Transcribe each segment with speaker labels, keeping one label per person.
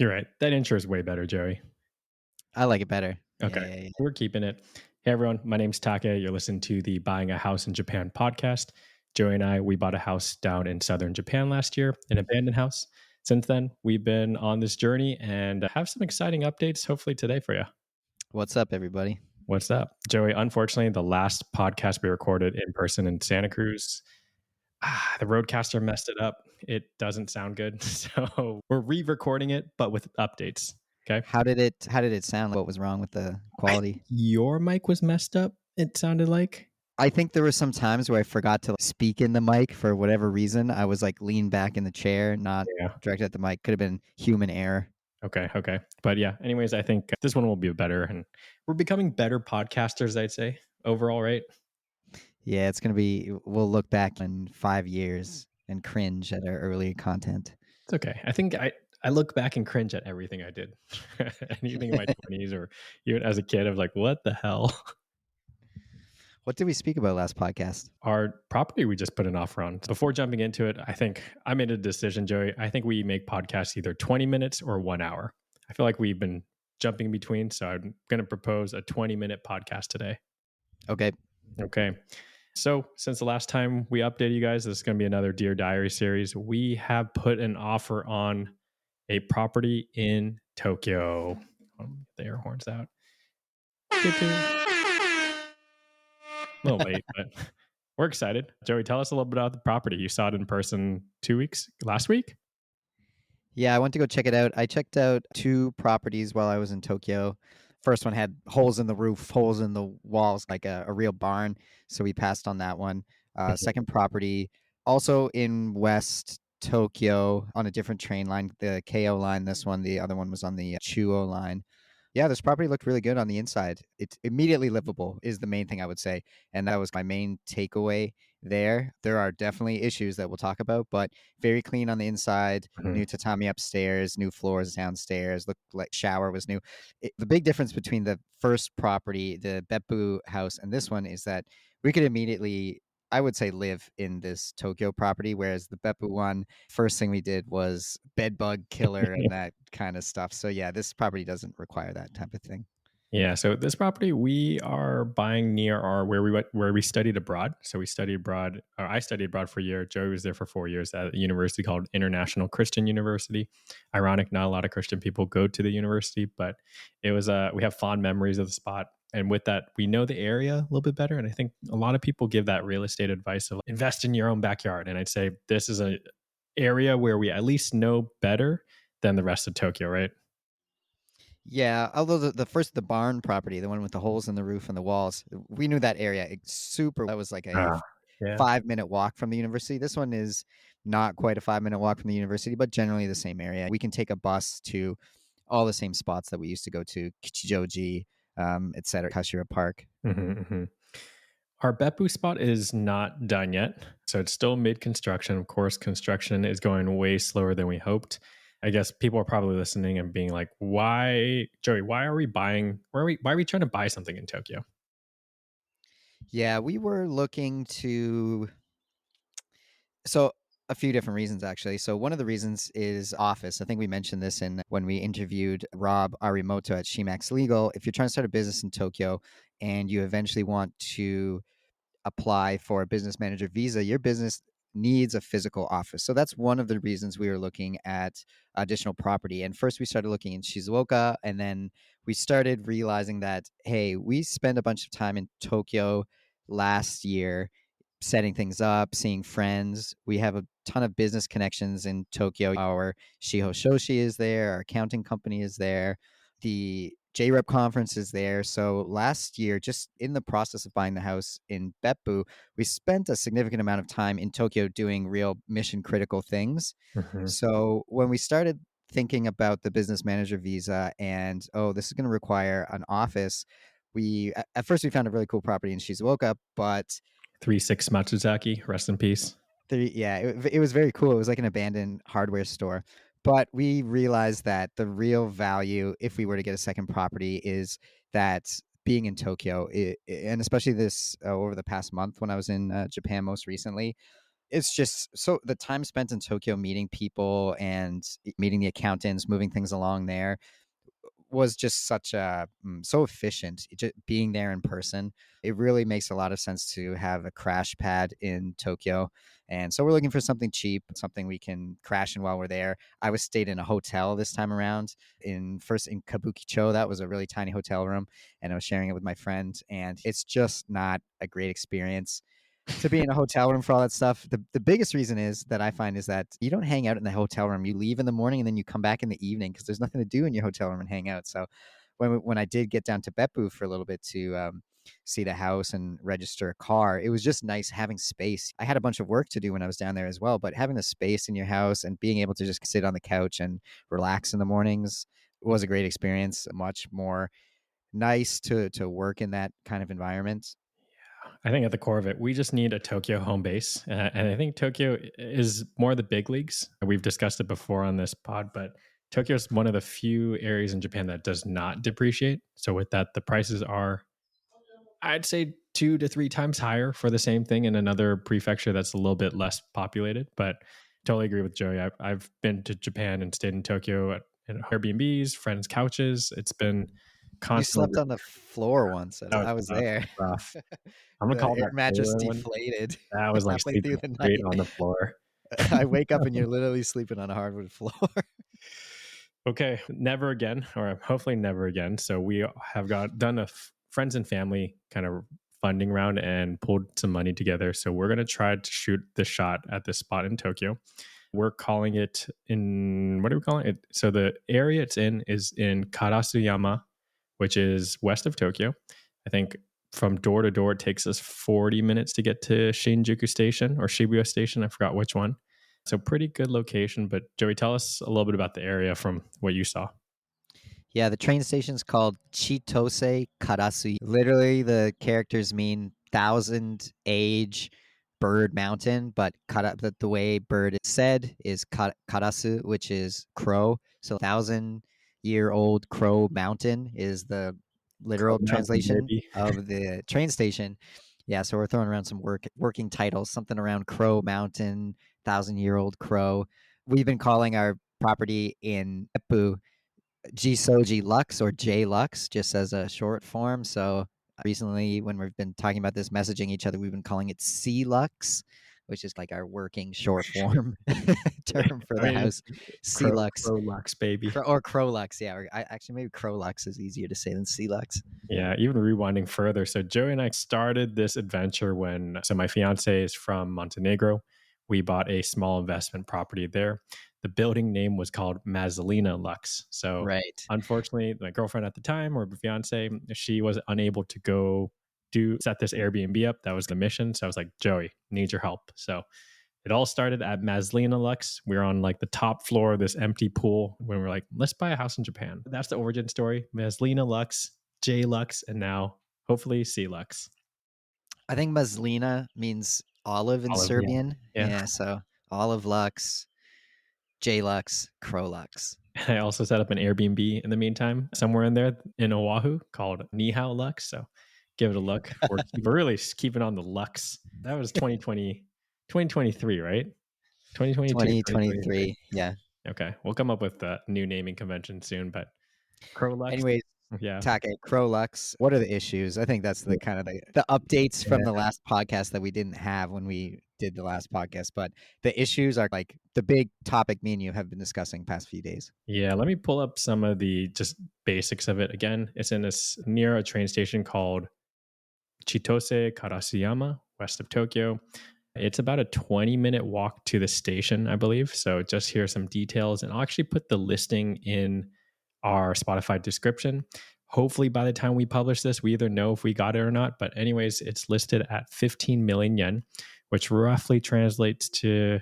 Speaker 1: You're right. That intro is way better, Joey.
Speaker 2: I like it better. Yeah,
Speaker 1: Okay.
Speaker 2: yeah, yeah.
Speaker 1: We're keeping it. Hey, everyone. My name's Taka. You're listening to the Buying a House in Japan podcast. Joey and I, we bought a house down in southern Japan last year, an abandoned house. Since then, we've been on this journey and have some exciting updates, hopefully today for you.
Speaker 2: What's up, everybody?
Speaker 1: What's up? Joey, unfortunately, the last podcast we recorded in person in Santa Cruz, the roadcaster messed it up. It doesn't sound good. So we're re-recording it, but with updates. Okay.
Speaker 2: How did it sound? What was wrong with the
Speaker 1: I
Speaker 2: quality?
Speaker 1: your mic was messed up, it sounded like.
Speaker 2: I think there were some times where I forgot to speak in the mic for whatever reason. I was like leaned back in the chair, not
Speaker 1: Yeah.
Speaker 2: directed at the mic. Could have been human error.
Speaker 1: Okay. But yeah, anyways, I think this one will be better and we're becoming better podcasters, I'd say, overall, right?
Speaker 2: Yeah, it's gonna be. We'll look back in 5 years and cringe at our early content.
Speaker 1: It's okay. I think I look back and cringe at everything I did. Anything in my 20s or even as a kid, I was like, what the hell?
Speaker 2: What did we speak about last podcast?
Speaker 1: Our property we just put an offer on. Before jumping into it, I think I made a decision, Joey. I think we make podcasts either 20 minutes or 1 hour. I feel like we've been jumping in between. So I'm going to propose a 20-minute podcast today.
Speaker 2: Okay.
Speaker 1: Okay. So since the last time we updated you guys, this is going to be another Dear Diary series. We have put an offer on a property in Tokyo. Get the air horns out. A little late, but we're excited. Joey, tell us a little bit about the property. You saw it in person last week?
Speaker 2: Yeah, I went to go check it out. I checked out 2 properties while I was in Tokyo. First one had holes in the roof, holes in the walls, like a real barn. So we passed on that one. Second property, also in West Tokyo on a different train line, the KO line. This one, the other one was on the Chuo line. Yeah, this property looked really good on the inside. It's immediately livable, is the main thing I would say. And that was my main takeaway there. There are definitely issues that we'll talk about, but very clean on the inside.
Speaker 1: Mhm.
Speaker 2: New tatami upstairs, new floors downstairs. Looked like shower was new. The big difference between the first property, the Beppu house, and this one is that we could immediately, I would say, live in this Tokyo property, whereas the Beppu one, first thing we did was bed bug killer and that kind of stuff. So yeah, this property doesn't require that type of thing.
Speaker 1: Yeah, so this property we are buying near our where we studied abroad. So we studied abroad, or I studied abroad for a year. Joey was there for 4 years at a university called International Christian University. Ironic, not a lot of Christian people go to the university, but it was we have fond memories of the spot. And with that, we know the area a little bit better. And I think a lot of people give that real estate advice of invest in your own backyard. And I'd say this is a area where we at least know better than the rest of Tokyo, right?
Speaker 2: Yeah, although the barn property, the one with the holes in the roof and the walls, we knew that area super. That was like a
Speaker 1: Yeah.
Speaker 2: 5-minute walk from the university. This one is not quite a 5-minute walk from the university, but generally the same area. We can take a bus to all the same spots that we used to go to, Kichijoji, et cetera, Kashira Park.
Speaker 1: Mm-hmm. Our Beppu spot is not done yet. So it's still mid construction. Of course, construction is going way slower than we hoped. I guess people are probably listening and being like, why, Joey, why are we trying to buy something in Tokyo?
Speaker 2: Yeah, we were looking to. So a few different reasons actually. So one of the reasons is office. I think we mentioned this in when we interviewed Rob Arimoto at Shimax Legal. If you're trying to start a business in Tokyo and you eventually want to apply for a business manager visa, your business needs a physical office. So that's one of the reasons we were looking at additional property. And first we started looking in Shizuoka, and then we started realizing that, hey, we spent a bunch of time in Tokyo last year setting things up, seeing friends. We have a ton of business connections in Tokyo. Our Shiho Shoshi is there, our accounting company is there, the JREP conference is there. So last year, just in the process of buying the house in Beppu, we spent a significant amount of time in Tokyo doing real mission critical things.
Speaker 1: Mm-hmm.
Speaker 2: So when we started thinking about the business manager visa and, oh, this is going to require an office, at first we found a really cool property in Shizuoka, but
Speaker 1: 36 Matsuzaki, rest in peace.
Speaker 2: it was very cool. It was like an abandoned hardware store. But we realized that the real value, if we were to get a second property, is that being in Tokyo, and especially this over the past month when I was in Japan most recently, it's just so the time spent in Tokyo meeting people and meeting the accountants, moving things along there was just such a so efficient. Just being there in person, it really makes a lot of sense to have a crash pad in Tokyo. And so we're looking for something cheap, something we can crash in while we're there. I was stayed in a hotel this time around in Kabukicho. That was a really tiny hotel room, and I was sharing it with my friend. And it's just not a great experience to be in a hotel room for all that stuff. The biggest reason is that I find is that you don't hang out in the hotel room. You leave in the morning and then you come back in the evening because there's nothing to do in your hotel room and hang out. So when I did get down to Beppu for a little bit to see the house and register a car, it was just nice having space. I had a bunch of work to do when I was down there as well, but having the space in your house and being able to just sit on the couch and relax in the mornings was a great experience. Much more nice to work in that kind of environment.
Speaker 1: I think at the core of it, we just need a Tokyo home base. And I think Tokyo is more the big leagues. We've discussed it before on this pod, but Tokyo is one of the few areas in Japan that does not depreciate. So with that, the prices are, I'd say, 2 to 3 times higher for the same thing in another prefecture that's a little bit less populated. But totally agree with Joey. I've been to Japan and stayed in Tokyo at Airbnbs, friends' couches. It's been
Speaker 2: You
Speaker 1: constantly.
Speaker 2: slept on the floor once.
Speaker 1: That was
Speaker 2: I was
Speaker 1: rough.
Speaker 2: there.
Speaker 1: Rough. I'm gonna
Speaker 2: The
Speaker 1: call
Speaker 2: air
Speaker 1: that
Speaker 2: mattress
Speaker 1: Taylor.
Speaker 2: deflated
Speaker 1: That was like
Speaker 2: halfway through
Speaker 1: sleeping
Speaker 2: the
Speaker 1: straight
Speaker 2: night.
Speaker 1: on the floor.
Speaker 2: I wake up and you're literally sleeping on a hardwood floor.
Speaker 1: Okay, never again, or hopefully never again. So we have done a friends and family kind of funding round and pulled some money together. So we're gonna try to shoot the shot at this spot in Tokyo. We're calling it in, what are we calling it? So the area it's in is in Karasuyama, which is west of Tokyo. I think from door to door, it takes us 40 minutes to get to Shinjuku Station or Shibuya Station. I forgot which one. So pretty good location. But Joey, tell us a little bit about the area from what you saw.
Speaker 2: Yeah, the train station's called Chitose Karasui. Literally, the characters mean thousand age bird mountain, but the way bird is said is karasu, which is crow. So 1,000-year-old crow mountain is the
Speaker 1: Crow
Speaker 2: literal
Speaker 1: Mountain,
Speaker 2: translation
Speaker 1: baby.
Speaker 2: of the train station. Yeah, so we're throwing around some working titles, something around Crow Mountain, 1,000-year-old crow. We've been calling our property in Eppu G Lux or J Lux, just as a short form. So recently, when we've been talking about this, messaging each other, we've been calling it C Lux, which is like our working short form term for
Speaker 1: I
Speaker 2: the
Speaker 1: mean,
Speaker 2: house. C Lux
Speaker 1: Crow Lux, baby.
Speaker 2: or Crow Lux. Yeah, actually maybe Crow Lux is easier to say than C Lux.
Speaker 1: Yeah, even rewinding further. So Joey and I started this adventure so my fiance is from Montenegro. We bought a small investment property there. The building name was called Mazzalina Lux. So
Speaker 2: Right.
Speaker 1: unfortunately, my girlfriend at the time, or fiance, she was unable to go set this Airbnb up. That was the mission. So I was like, Joey, need your help. So it all started at Mazzalina Lux. We were on like the top floor of this empty pool when we were like, let's buy a house in Japan. That's the origin story. Mazzalina Lux, J Lux, and now hopefully C Lux.
Speaker 2: I think Mazlina means olive in
Speaker 1: Olive, yeah.
Speaker 2: Serbian.
Speaker 1: Yeah.
Speaker 2: Yeah, so olive Lux, J Lux, Crow Lux.
Speaker 1: I also set up an Airbnb in the meantime, somewhere in there in Oahu called Nihao Lux. So give it a look. We're really keeping on the Lux. That was 2020, 2023, right? 2022, 2023.
Speaker 2: 2023. Yeah.
Speaker 1: Okay. We'll come up with a new naming convention soon, but Crow Lux.
Speaker 2: Anyways,
Speaker 1: Yeah.
Speaker 2: Take Crowlux. What are the issues? I think that's the kind of the updates from
Speaker 1: Yeah.
Speaker 2: the last podcast that we didn't have when we did the last podcast. But the issues are like the big topic me and you have been discussing past few days.
Speaker 1: Yeah, let me pull up some of the just basics of it. Again, it's near a train station called Chitose Karasuyama, west of Tokyo. It's about a 20-minute walk to the station, I believe. So just here are some details. And I'll actually put the listing in our Spotify description. Hopefully, by the time we publish this, we either know if we got it or not. But, anyways, it's listed at 15 million yen, which roughly translates to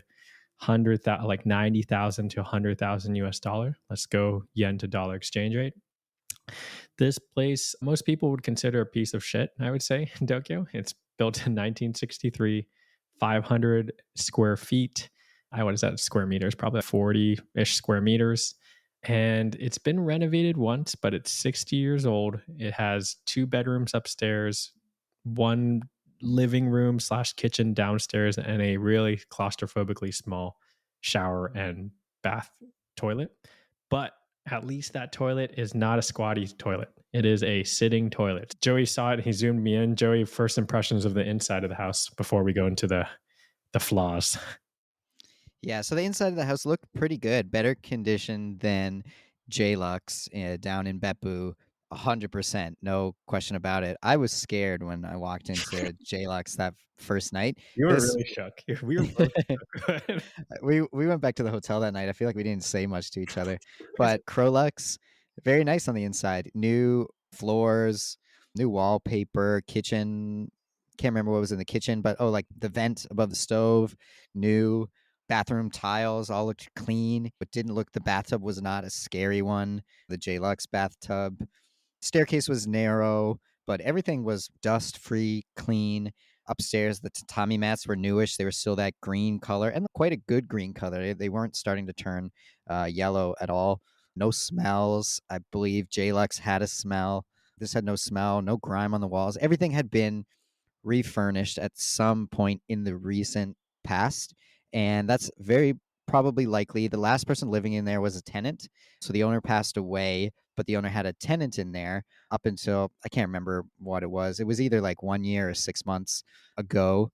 Speaker 1: 100,000, like 90,000 to 100,000 US dollar. Let's go yen to dollar exchange rate. This place, most people would consider a piece of shit, I would say, in Tokyo. It's built in 1963, 500 square feet. What is that, square meters? Probably 40-ish square meters. And it's been renovated once, but it's 60 years old. It has 2 bedrooms upstairs, one living room slash kitchen downstairs and a really claustrophobically small shower and bath toilet. But at least that toilet is not a squatty toilet. It is a sitting toilet. Joey saw it. He zoomed me in. Joey, first impressions of the inside of the house before we go into the flaws.
Speaker 2: Yeah, so the inside of the house looked pretty good, better condition than J-Lux down in Beppu, 100%, no question about it. I was scared when I walked into J-Lux that first night.
Speaker 1: You were
Speaker 2: This
Speaker 1: really shook. We were both shook.
Speaker 2: we went back to the hotel that night. I feel like we didn't say much to each other, but Crolux, very nice on the inside. New floors, new wallpaper, kitchen. Can't remember what was in the kitchen, but like the vent above the stove, new bathroom tiles, all looked clean. But didn't look. The bathtub was not a scary one. The J-Lux bathtub. Staircase was narrow, but everything was dust free, clean. Upstairs, the tatami mats were newish. They were still that green color and quite a good green color. They weren't starting to turn yellow at all. No smells. I believe J-Lux had a smell. This had no smell, no grime on the walls. Everything had been refurnished at some point in the recent past. And that's very probably likely. The last person living in there was a tenant. So the owner passed away, but the owner had a tenant in there up until I can't remember what it was. It was either like 1 year or 6 months ago.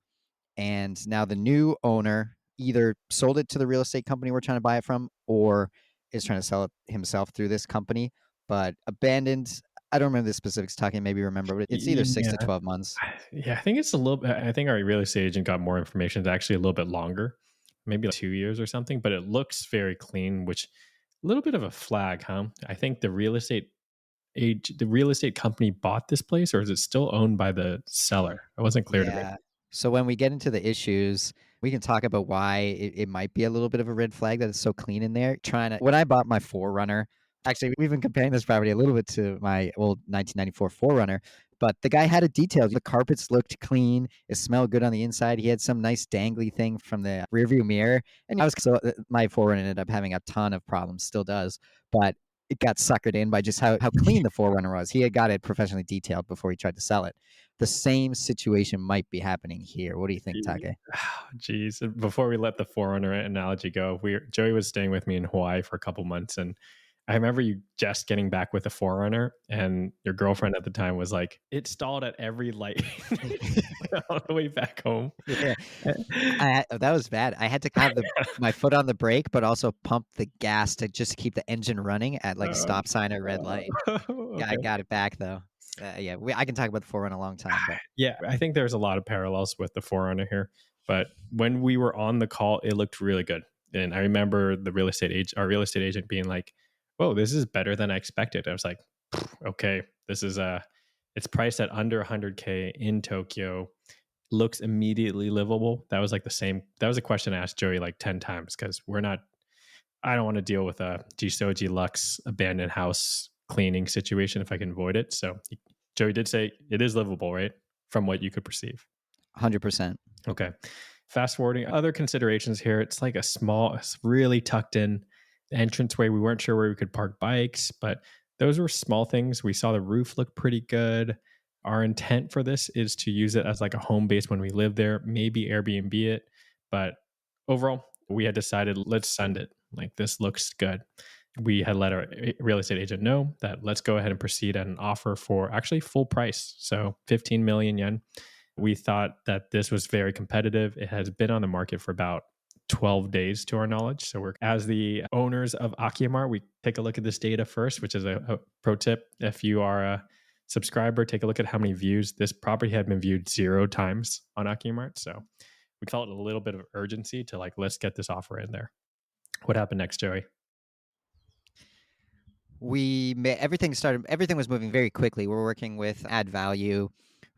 Speaker 2: And now the new owner either sold it to the real estate company we're trying to buy it from or is trying to sell it himself through this company, but abandoned. I don't remember the specifics, talking, maybe remember, but it's either six to
Speaker 1: Yeah.
Speaker 2: 12 months.
Speaker 1: Yeah, I think it's a little bit. I think our real estate agent got more information. It's actually a little bit longer, maybe like 2 years or something, but it looks very clean, which a little bit of a flag, huh? I think the real estate company bought this place, or is it still owned by the seller? It wasn't clear to me.
Speaker 2: Yeah. So when we get into the issues, we can talk about why it might be a little bit of a red flag that it's so clean in there. Trying to, when I bought my Forerunner, actually, we've been comparing this property a little bit to my old 1994 Forerunner, but the guy had it detailed. The carpets looked clean. It smelled good on the inside. He had some nice dangly thing from the rearview mirror. And I was so my Forerunner ended up having a ton of problems, still does, but it got suckered in by just how clean the Forerunner was. He had got it professionally detailed before he tried to sell it. The same situation might be happening here. What do you think, Take?
Speaker 1: Geez, before we let the Forerunner analogy go, Joey was staying with me in Hawaii for a couple months, and I remember you just getting back with the Forerunner, and your girlfriend at the time was like, "It stalled at every light on the way back home."
Speaker 2: Yeah, that was bad. I had to have my foot on the brake, but also pump the gas to just keep the engine running at like a
Speaker 1: Uh,
Speaker 2: stop sign or red light. Yeah, I
Speaker 1: okay.
Speaker 2: got it back though. Yeah, I can talk about the Forerunner a long time, but
Speaker 1: Yeah, I think there's a lot of parallels with the Forerunner here. But when we were on the call, it looked really good. And I remember our real estate agent being like, "Whoa, this is better than I expected." I was like, "Okay, this is it's priced at under 100K in Tokyo. Looks immediately livable." That was like the same. That was a question I asked Joey like 10 times because we're not. I don't want to deal with a Jisoji Lux abandoned house cleaning situation if I can avoid it. So Joey did say it is livable, right? From what you could perceive.
Speaker 2: 100%.
Speaker 1: Okay. Fast forwarding, other considerations here. It's like it's really tucked in entranceway. We weren't sure where we could park bikes, but those were small things. We saw the roof look pretty good. Our intent for this is to use it as like a home base when we live there, maybe Airbnb it. But overall, we had decided let's send it. Like this looks good. We had let our real estate agent know that let's go ahead and proceed at an offer for actually full price. So 15 million yen. We thought that this was very competitive. It has been on the market for about 12 days to our knowledge. So we're as the owners of Akiya, we take a look at this data first, which is a pro tip. If you are a subscriber, take a look at how many views. This property had been viewed 0 times on Akiya. So we felt a little bit of urgency to like, let's get this offer in there. What happened next, Joey?
Speaker 2: Everything was moving very quickly. We're working with Add Value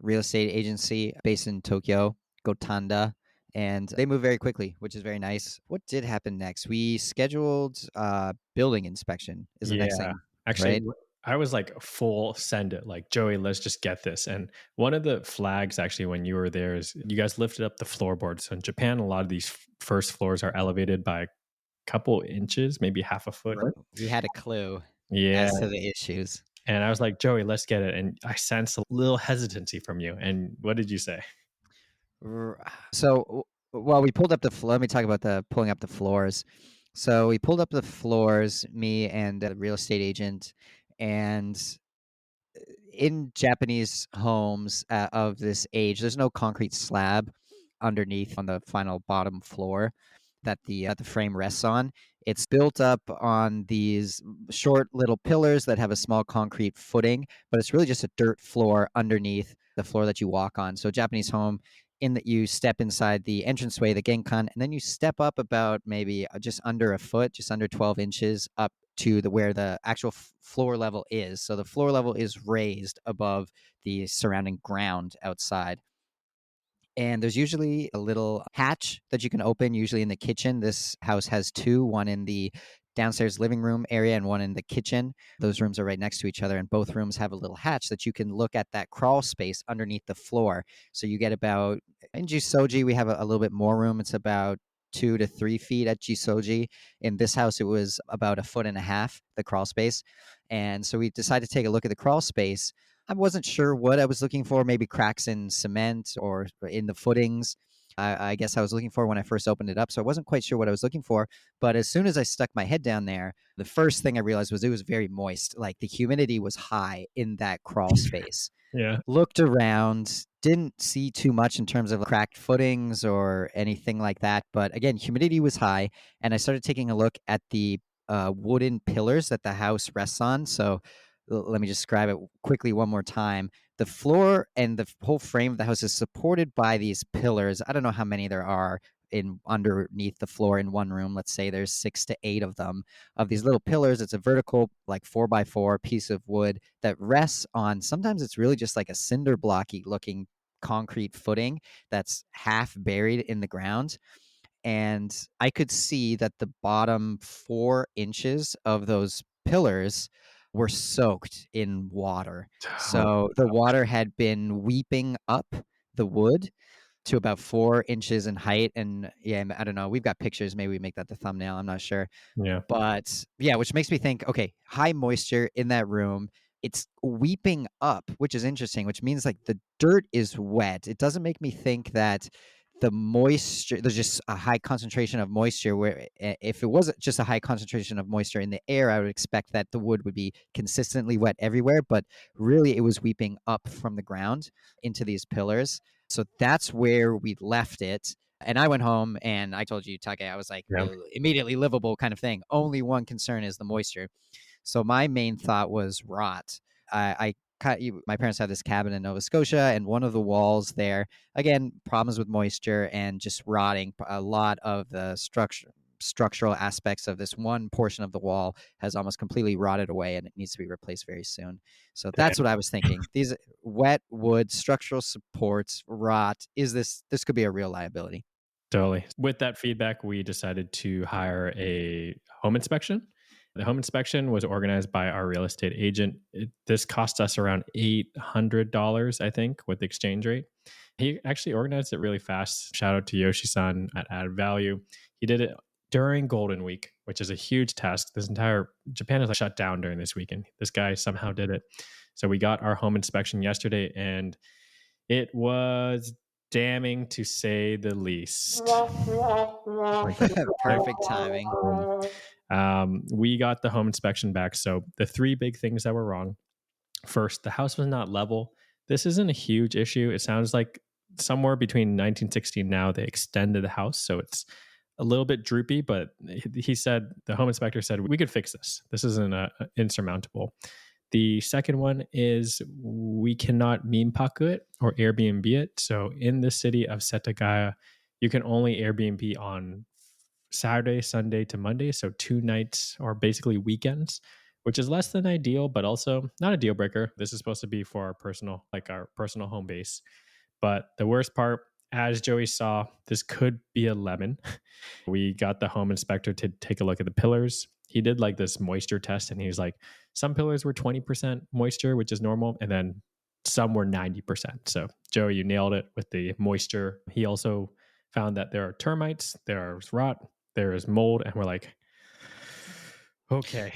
Speaker 2: real estate agency based in Tokyo, Gotanda, and they move very quickly, which is very nice. What did happen next? We scheduled building inspection is the next
Speaker 1: Yeah.
Speaker 2: thing,
Speaker 1: Actually,
Speaker 2: right?
Speaker 1: I was like full send it, like Joey, let's just get this. And one of the flags actually when you were there is you guys lifted up the floorboards. So in Japan, a lot of these first floors are elevated by a couple inches, maybe half a foot.
Speaker 2: We had a clue
Speaker 1: Yeah.
Speaker 2: as to the issues.
Speaker 1: And I was like, Joey, let's get it. And I sensed a little hesitancy from you. And what did you say?
Speaker 2: So, well, we pulled up the floor. Let me talk about the pulling up the floors. So we pulled up the floors, me and the real estate agent, and in Japanese homes of this age, there's no concrete slab underneath on the final bottom floor that the frame rests on. It's built up on these short little pillars that have a small concrete footing, but it's really just a dirt floor underneath the floor that you walk on. So Japanese home, in that you step inside the entranceway, the genkan, and then you step up about maybe just under a foot, just under 12 inches up to the where the actual floor level is. So the floor level is raised above the surrounding ground outside. And there's usually a little hatch that you can open, usually in the kitchen. This house has two, one in the downstairs living room area and one in the kitchen. Those rooms are right next to each other, and both rooms have a little hatch that you can look at that crawl space underneath the floor. So you get about, in Jisoji, we have a little bit more room. It's about 2 to 3 feet at Jisoji. In this house, it was about a foot and a half, the crawl space. And so we decided to take a look at the crawl space. I wasn't sure what I was looking for, maybe cracks in cement or in the footings. I guess I was looking for when I first opened it up. So I wasn't quite sure what I was looking for. But as soon as I stuck my head down there, the first thing I realized was it was very moist. Like the humidity was high in that crawl space.
Speaker 1: Yeah.
Speaker 2: Looked around, didn't see too much in terms of cracked footings or anything like that. But again, humidity was high. And I started taking a look at the wooden pillars that the house rests on. So let me just describe it quickly one more time. The floor and the whole frame of the house is supported by these pillars. I don't know how many there are in underneath the floor in one room. Let's say there's 6 to 8 of them, of these little pillars. It's a vertical, like 4x4 piece of wood that rests on, sometimes it's really just like a cinder blocky looking concrete footing that's half buried in the ground. And I could see that the bottom 4 inches of those pillars were soaked in water.
Speaker 1: Oh,
Speaker 2: So the water had been weeping up the wood to about 4 inches in height. And yeah, I don't know. We've got pictures. Maybe we make that the thumbnail. I'm not sure.
Speaker 1: yeah.
Speaker 2: But yeah, which makes me think, okay, high moisture in that room. It's weeping up, which is interesting, which means like the dirt is wet. It doesn't make me think that the moisture, there's just a high concentration of moisture where if it was just a high concentration of moisture in the air, I would expect that the wood would be consistently wet everywhere. But really, it was weeping up from the ground into these pillars. So that's where we left it. And I went home and I told you, Take, I was like,
Speaker 1: Yeah.
Speaker 2: immediately livable kind of thing. Only one concern is the moisture. So my main thought was rot. My parents have this cabin in Nova Scotia, and one of the walls there, again, problems with moisture and just rotting. A lot of the structural aspects of this one portion of the wall has almost completely rotted away, and it needs to be replaced very soon. So that's what I was thinking. These wet wood structural supports rot. This could be a real liability?
Speaker 1: Totally. With that feedback, we decided to hire a home inspection. The home inspection was organized by our real estate agent. This cost us around $800, I think, with the exchange rate. He actually organized it really fast. Shout out to Yoshi-san at Added Value. He did it during Golden Week, which is a huge task. This entire Japan is like shut down during this weekend. This guy somehow did it. So we got our home inspection yesterday, and it was damning to say the least. Like,
Speaker 2: Perfect timing.
Speaker 1: we got the home inspection back. So the three big things that were wrong. First, the house was not level. This isn't a huge issue. It sounds like somewhere between 1960 and now they extended the house, so it's a little bit droopy. But he said, the home inspector said, we could fix this. This isn't insurmountable. The second one is we cannot minpaku it or Airbnb it. So in the city of Setagaya, you can only Airbnb on Saturday, Sunday to Monday. So 2 nights or basically weekends, which is less than ideal, but also not a deal breaker. This is supposed to be for our personal, like our personal home base. But the worst part, as Joey saw, this could be a lemon. We got the home inspector to take a look at the pillars. He did like this moisture test, and he was like, some pillars were 20% moisture, which is normal, and then some were 90%. So, Joey, you nailed it with the moisture. He also found that there are termites, there is rot, there is mold, and we're like, okay.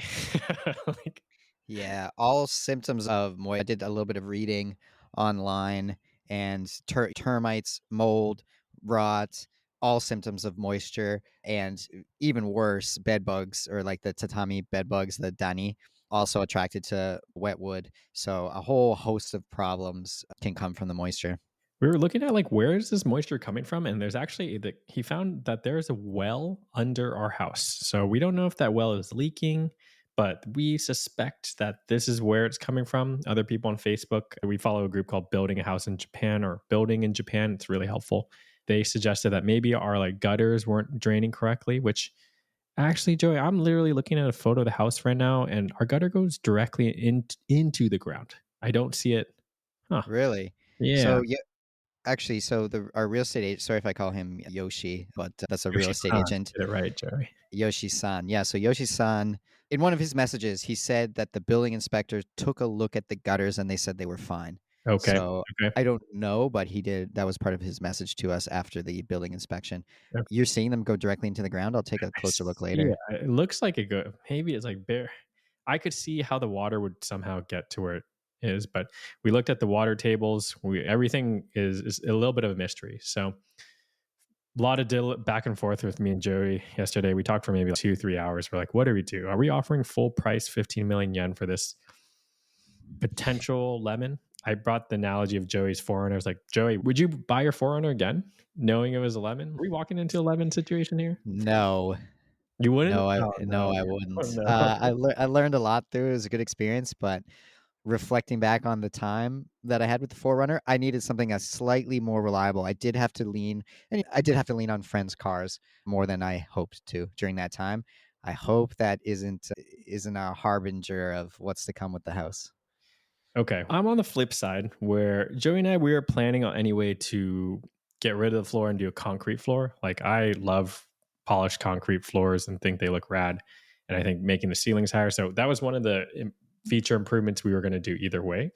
Speaker 1: like,
Speaker 2: Yeah, all symptoms of moisture. I did a little bit of reading online, and termites, mold, rot, all symptoms of moisture, and even worse, bed bugs, or like the tatami bed bugs, the dani, also attracted to wet wood. So a whole host of problems can come from the moisture.
Speaker 1: We were looking at like where is this moisture coming from, and there's actually he found that there is a well under our house. So we don't know if that well is leaking, but we suspect that this is where it's coming from. Other people on Facebook, we follow a group called Building a House in Japan or Building in Japan. It's really helpful. They suggested that maybe our like gutters weren't draining correctly, which actually, Joey, I'm literally looking at a photo of the house right now, and our gutter goes directly into the ground. I don't see it. Huh.
Speaker 2: Really?
Speaker 1: Yeah.
Speaker 2: So yeah, actually, so the our real estate agent. Sorry if I call him Yoshi, but that's a real estate
Speaker 1: Yoshi-san.
Speaker 2: agent.
Speaker 1: Get it right, Joey.
Speaker 2: Yoshi-san. Yeah, so Yoshi-san, in one of his messages, he said that the building inspector took a look at the gutters and they said they were fine.
Speaker 1: Okay.
Speaker 2: So
Speaker 1: Okay.
Speaker 2: I don't know, but he did. That was part of his message to us after the building inspection.
Speaker 1: Okay.
Speaker 2: You're seeing them go directly into the ground. I'll take a closer look
Speaker 1: Yeah,
Speaker 2: later.
Speaker 1: it looks like it go maybe it's like bare I could see how the water would somehow get to where it is, but we looked at the water tables. We everything is a little bit of a mystery. So a lot of back and forth with me and Joey yesterday. We talked for maybe like 2, 3 hours. We're like, what do we do? Are we offering full price 15 million yen for this potential lemon? I brought the analogy of Joey's Forerunner. I was like, Joey, would you buy your Forerunner again, knowing it was a lemon? Are we walking into a lemon situation here?
Speaker 2: No,
Speaker 1: You wouldn't?
Speaker 2: no, I
Speaker 1: Oh
Speaker 2: no,
Speaker 1: no.
Speaker 2: I
Speaker 1: Oh
Speaker 2: wouldn't.
Speaker 1: no.
Speaker 2: I learned a lot through it. It was a good experience, but reflecting back on the time that I had with the Forerunner, I needed something that's slightly more reliable. I did have to lean on friends' cars more than I hoped to during that time. I hope that isn't a harbinger of what's to come with the house.
Speaker 1: Okay. I'm on the flip side where Joey and I, we were planning on any way to get rid of the floor and do a concrete floor. Like I love polished concrete floors and think they look rad. And I think making the ceilings higher. So that was one of the feature improvements we were going to do either way.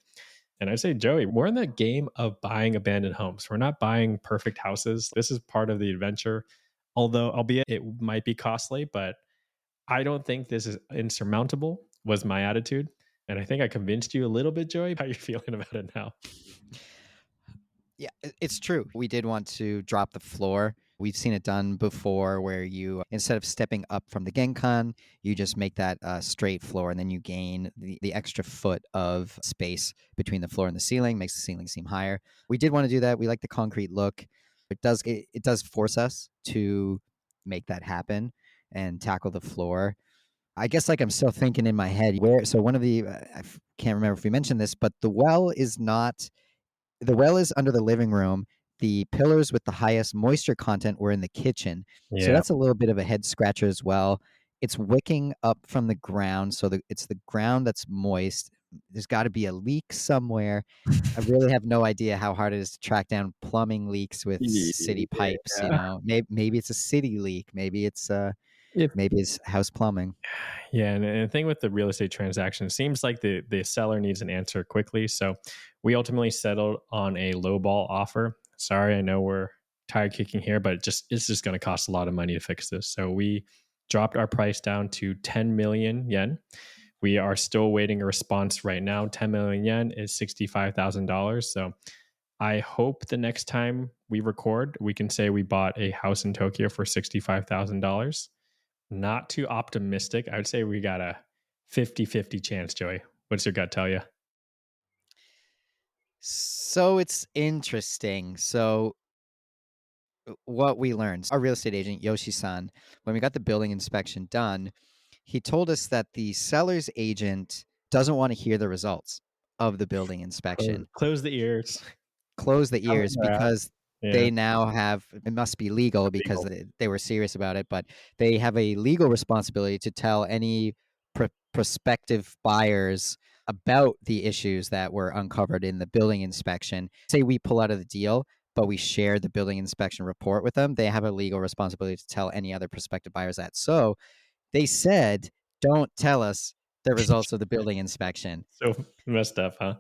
Speaker 1: And I'd say, Joey, we're in the game of buying abandoned homes. We're not buying perfect houses. This is part of the adventure. Although, albeit it might be costly, but I don't think this is insurmountable, was my attitude. And I think I convinced you a little bit, Joey. How are you feeling about it now?
Speaker 2: Yeah, it's true. We did want to drop the floor. We've seen it done before where you, instead of stepping up from the Genkan, you just make that straight floor and then you gain the extra foot of space between the floor and the ceiling, makes the ceiling seem higher. We did want to do that. We like the concrete look. It does force us to make that happen and tackle the floor. I guess like I'm still thinking in my head where, so one of can't remember if we mentioned this, but the well is under the living room. The pillars with the highest moisture content were in the kitchen. So
Speaker 1: Yeah.
Speaker 2: that's a little bit of a head scratcher as well. It's wicking up from the ground. So it's the ground that's moist. There's got to be a leak somewhere. I really have no idea how hard it is to track down plumbing leaks with city pipes.
Speaker 1: Yeah.
Speaker 2: Maybe it's a city leak.
Speaker 1: If
Speaker 2: Maybe it's house plumbing.
Speaker 1: Yeah, and the thing with the real estate transaction, it seems like the seller needs an answer quickly. So we ultimately settled on a lowball offer. Sorry, I know we're tire kicking here, but it's just going to cost a lot of money to fix this. So we dropped our price down to 10 million yen. We are still waiting a response right now. 10 million yen is $65,000. So I hope the next time we record, we can say we bought a house in Tokyo for $65,000. Not too optimistic. I would say we got a 50-50 chance, Joey. What's your gut tell you?
Speaker 2: So it's interesting. So what we learned, our real estate agent, Yoshi-san, when we got the building inspection done, he told us that the seller's agent doesn't want to hear the results of the building inspection.
Speaker 1: Close the ears.
Speaker 2: Close the
Speaker 1: Cover
Speaker 2: ears
Speaker 1: their ass.
Speaker 2: because
Speaker 1: Yeah.
Speaker 2: they now have, it must be legal because
Speaker 1: Illegal.
Speaker 2: they were serious about it, but they have a legal responsibility to tell any prospective buyers about the issues that were uncovered in the building inspection. Say we pull out of the deal, but we share the building inspection report with them, they have a legal responsibility to tell any other prospective buyers that. So they said, don't tell us the results of the building inspection.
Speaker 1: So messed up, huh?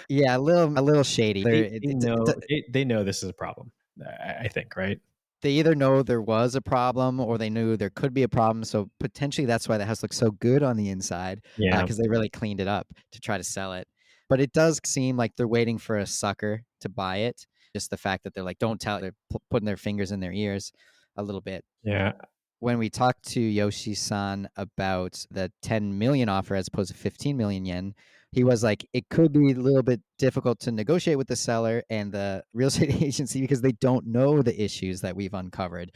Speaker 2: Yeah, a little shady.
Speaker 1: They know this is a problem. I think, right?
Speaker 2: They either know there was a problem or they knew there could be a problem. So potentially that's why the house looks so good on the inside
Speaker 1: Yeah.
Speaker 2: because they really cleaned it up to try to sell it. But it does seem like they're waiting for a sucker to buy it. Just the fact that they're like, don't tell, they're putting their fingers in their ears a little bit.
Speaker 1: Yeah.
Speaker 2: When we talked to Yoshi-san about the 10 million offer as opposed to 15 million yen, he was like, it could be a little bit difficult to negotiate with the seller and the real estate agency because they don't know the issues that we've uncovered.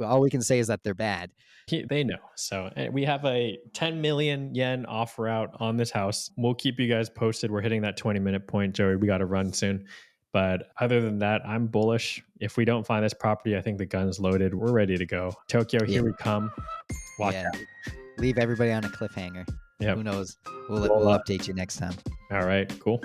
Speaker 2: All we can say is that they're bad.
Speaker 1: They know. So we have a 10 million yen offer out on this house. We'll keep you guys posted. We're hitting that 20-minute point, Joey. We got to run soon. But other than that, I'm bullish. If we don't find this property, I think the gun's loaded. We're ready to go. Tokyo, here we come. Watch out.
Speaker 2: Leave everybody on a cliffhanger.
Speaker 1: Yep.
Speaker 2: Who knows? We'll update you next time.
Speaker 1: All right, cool.